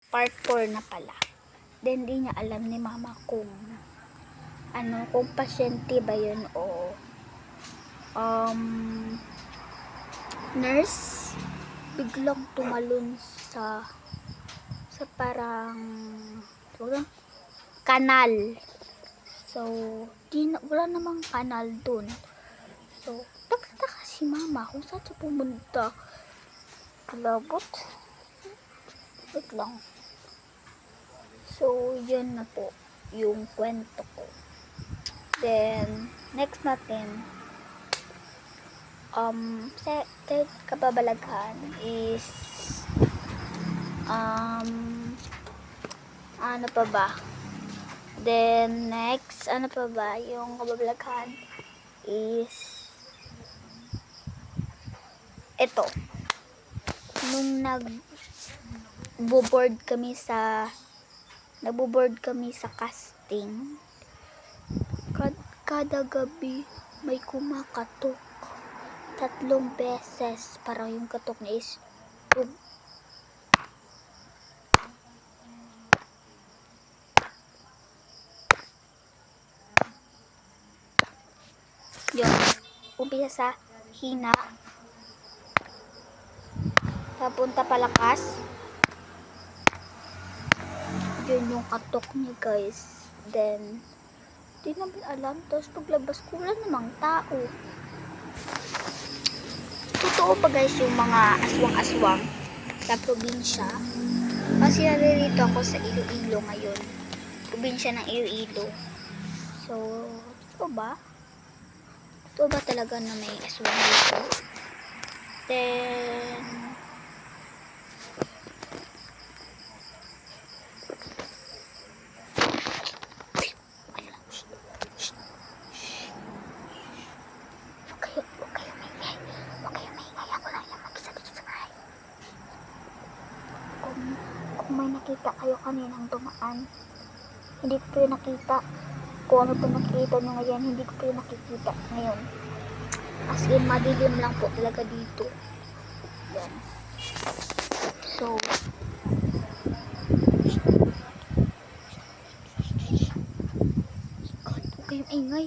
part 4 na pala. Then di niya alam ni mama kung kung pasyente ba yun o nurse. Biglang tumalon sa parang kanal. So wala namang kanal dun. So nagtataka si mama kung saan siya pumunta. Labot. Wait lang. So yun na po yung kwento ko. Then next natin, third kababalaghan is ano pa ba? Then next, ano pa ba yung kababalaghan is ito. Nung nagbo-board kami sa casting, kada gabi may kumakatok 3 beses. Parang yung katok na is yun, umpisa sa hina, papunta palakas, yun yung katok niya guys. Then di namin alam, tapos paglabas ko wala namang tao. Totoo pa guys yung mga aswang-aswang sa probinsya, kasi naririto ako sa Iloilo ngayon, probinsya ng Iloilo. So totoo ba talaga na may aswang dito? Then kung may nakita kayo kaninang dumaan, hindi ko po yung nakita. Kung ano po nakikita nyo ngayon, hindi ko po yung nakikita ngayon. As in, madilim lang po talaga dito. Yan. So God, huwag kayong ingay.